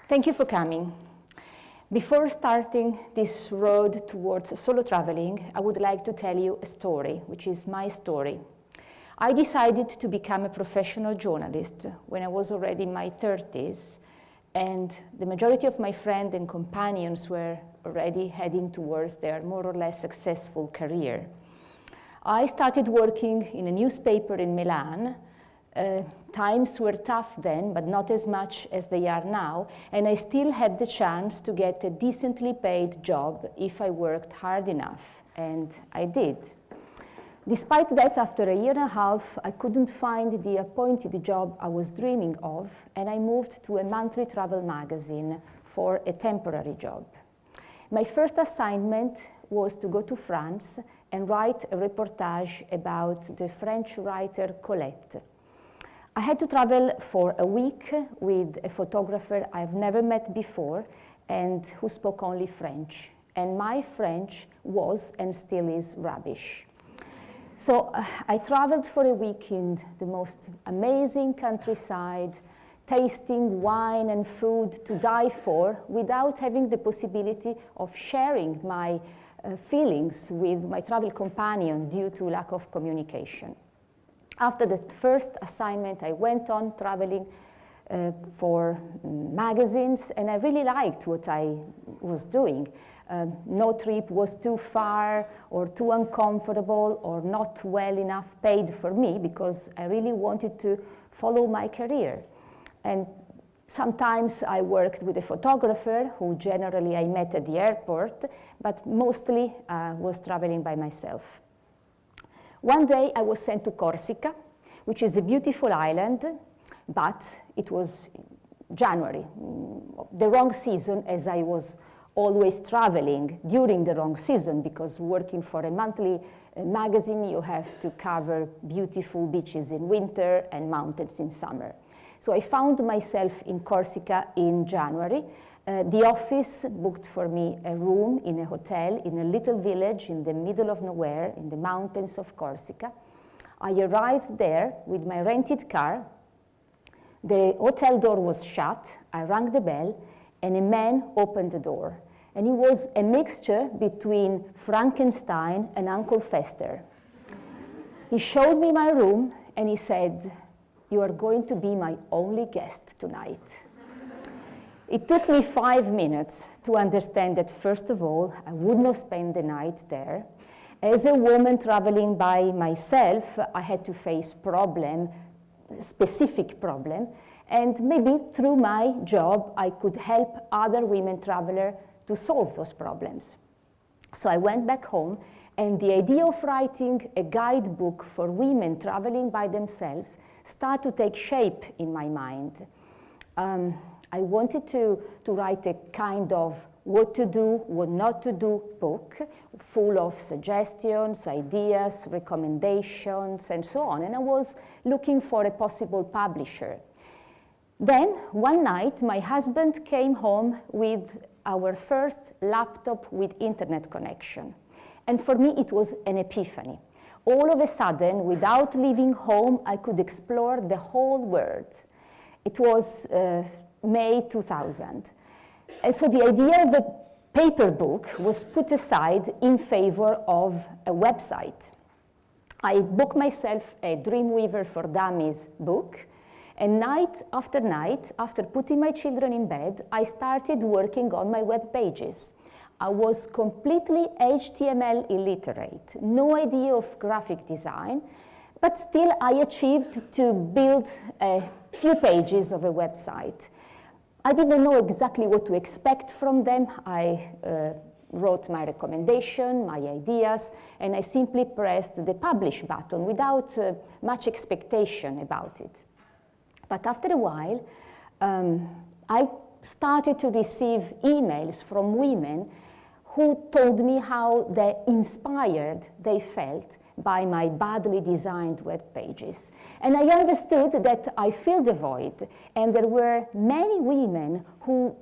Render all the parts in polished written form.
Thank you for coming. Before starting this road towards solo traveling, I would like to tell you a story, which is my story. I decided to become a professional journalist when I was already in my 30s, and the majority of my friends and companions were already heading towards their more or less successful career. I started working in a newspaper in Milan. Times were tough then, but not as much as they are now, and I still had the chance to get a decently paid job if I worked hard enough, and I did. Despite that, after a year and a half, I couldn't find the appointed job I was dreaming of, and I moved to a monthly travel magazine for a temporary job. My first assignment was to go to France and write a reportage about the French writer Colette. I had to travel for a week with a photographer I've never met before and who spoke only French. And my French was and still is rubbish. So I traveled for a week in the most amazing countryside, tasting wine and food to die for without having the possibility of sharing my feelings with my travel companion due to lack of communication. After the first assignment, I went on traveling for magazines, and I really liked what I was doing. No trip was too far or too uncomfortable or not well enough paid for me because I really wanted to follow my career. And sometimes I worked with a photographer who generally I met at the airport, but mostly was traveling by myself. One day I was sent to Corsica, which is a beautiful island, but it was January, the wrong season, as I was always traveling during the wrong season, because working for a monthly magazine, you have to cover beautiful beaches in winter and mountains in summer. So I found myself in Corsica in January. The office booked for me a room in a hotel in a little village in the middle of nowhere in the mountains of Corsica. I arrived there with my rented car. The hotel door was shut. I rang the bell, and a man opened the door. And he was a mixture between Frankenstein and Uncle Fester. He showed me my room, and he said, "You are going to be my only guest tonight." It took me 5 minutes to understand that, first of all, I would not spend the night there. As a woman traveling by myself, I had to face specific problem, and maybe through my job, I could help other women travelers to solve those problems. So I went back home, and the idea of writing a guidebook for women traveling by themselves started to take shape in my mind. I wanted to write a kind of what to do, what not to do book, full of suggestions, ideas, recommendations, and so on. And I was looking for a possible publisher. Then, one night, my husband came home with our first laptop with internet connection. And for me, it was an epiphany. All of a sudden, without leaving home, I could explore the whole world. It was May 2000. And so the idea of a paper book was put aside in favor of a website. I booked myself a Dreamweaver for Dummies book, and night, after putting my children in bed, I started working on my web pages. I was completely HTML illiterate, no idea of graphic design, but still I achieved to build a few pages of a website. I didn't know exactly what to expect from them. I wrote my recommendation, my ideas, and I simply pressed the publish button without much expectation about it. But after a while, I started to receive emails from women who told me how inspired they felt by my badly designed web pages. And I understood that I filled the void, and there were many women who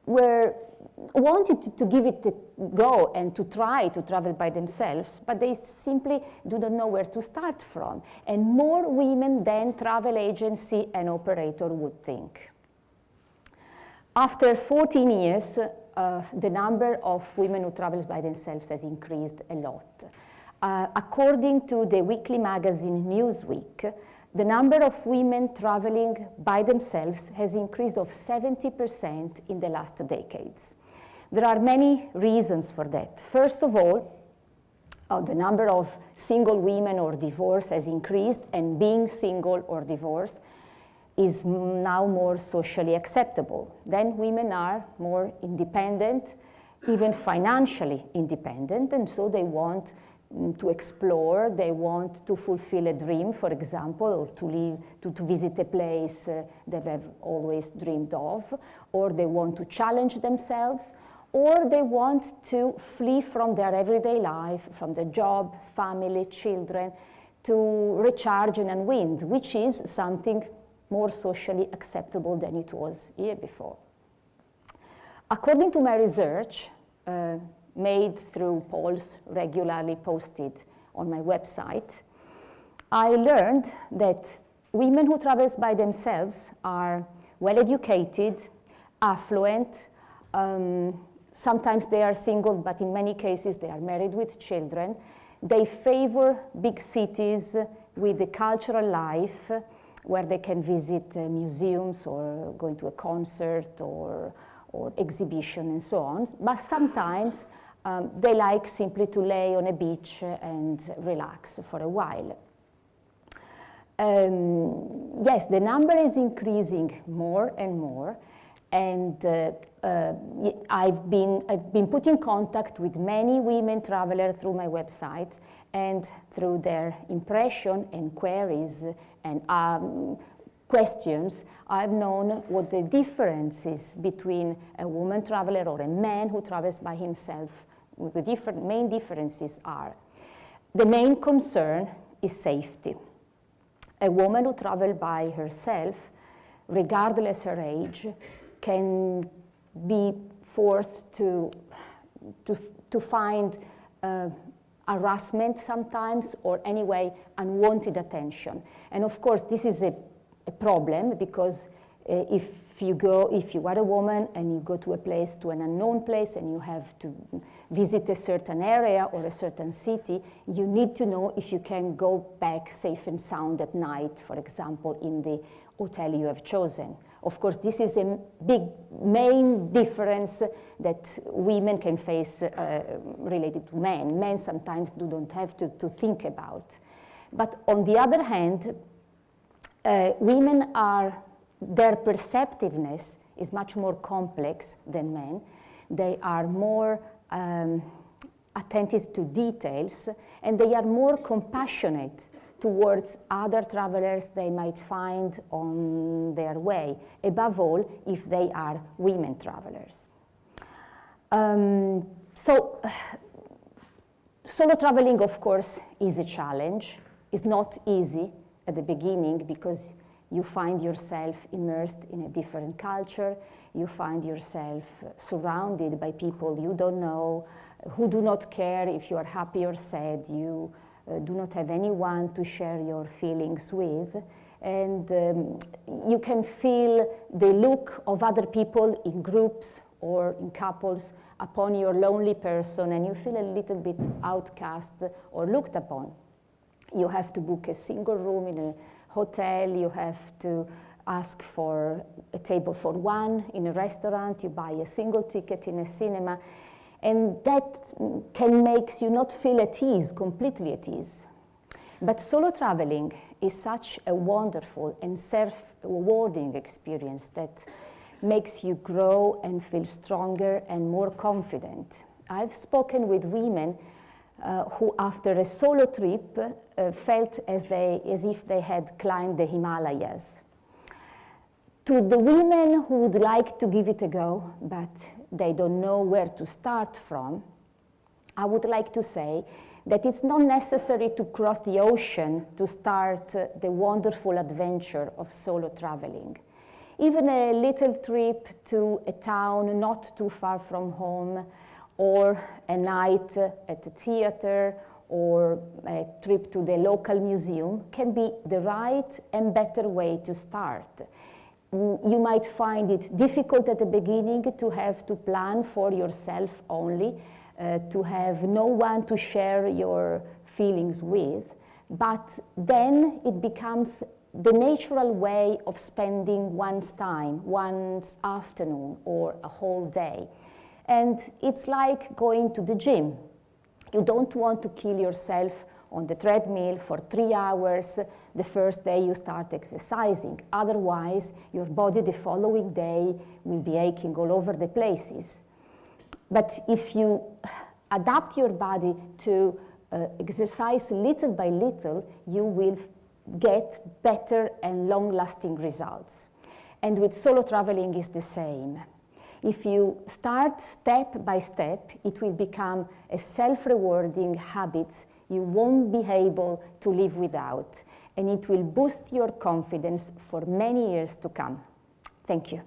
wanted to give it a go and to try to travel by themselves, but they simply do not know where to start from. And more women than travel agency and operator would think. After 14 years, the number of women who travel by themselves has increased a lot. According to the weekly magazine Newsweek, the number of women traveling by themselves has increased of 70% in the last decades. There are many reasons for that. First of all, the number of single women or divorced has increased, and being single or divorced is now more socially acceptable. Then women are more independent, even financially independent, and so they want to explore, they want to fulfill a dream, for example, or to visit a place they have always dreamed of, or they want to challenge themselves, or they want to flee from their everyday life, from their job, family, children, to recharge and unwind, which is something more socially acceptable than it was year before. According to my research, made through polls regularly posted on my website, I learned that women who travel by themselves are well-educated, affluent, sometimes they are single, but in many cases they are married with children. They favor big cities with the cultural life where they can visit museums or going to a concert or exhibition and so on. But sometimes they like simply to lay on a beach and relax for a while. Yes, the number is increasing more and more, and I've been put in contact with many women travelers through my website, and through their impression and queries and questions, I've known what the difference is between a woman traveler or a man who travels by himself, what the main differences are. The main concern is safety. A woman who travels by herself, regardless her age, can be forced to find harassment sometimes, or anyway unwanted attention. And of course this is a problem, because if you are a woman and you go to an unknown place, and you have to visit a certain area or a certain city, you need to know if you can go back safe and sound at night, for example, in the hotel you have chosen. Of course, this is a big main difference that women can face related to men. Men sometimes don't have to think about. But on the other hand, women their perceptiveness is much more complex than men. They are more attentive to details, and they are more compassionate towards other travelers they might find on their way, above all if they are women travelers. So solo traveling, of course, is a challenge. It's not easy at the beginning, because you find yourself immersed in a different culture, you find yourself surrounded by people you don't know, who do not care if you are happy or sad. You do not have anyone to share your feelings with, and you can feel the look of other people in groups or in couples upon your lonely person, and you feel a little bit outcast or looked upon. You have to book a single room in a hotel, you have to ask for a table for one in a restaurant, you buy a single ticket in a cinema, and that can make you not feel at ease, completely at ease. But solo traveling is such a wonderful and self-rewarding experience that makes you grow and feel stronger and more confident. I've spoken with women who, after a solo trip, felt as if they had climbed the Himalayas. To the women who would like to give it a go, but they don't know where to start from, I would like to say that it's not necessary to cross the ocean to start the wonderful adventure of solo traveling. Even a little trip to a town not too far from home, or a night at the theater, or a trip to the local museum can be the right and better way to start. You might find it difficult at the beginning to have to plan for yourself only, to have no one to share your feelings with, but then it becomes the natural way of spending one's time, one's afternoon or a whole day. And it's like going to the gym. You don't want to kill yourself on the treadmill for 3 hours the first day you start exercising. Otherwise, your body the following day will be aching all over the places. But if you adapt your body to exercise little by little, you will get better and long-lasting results. And with solo traveling is the same. If you start step by step, it will become a self-rewarding habit you won't be able to live without, and it will boost your confidence for many years to come. Thank you.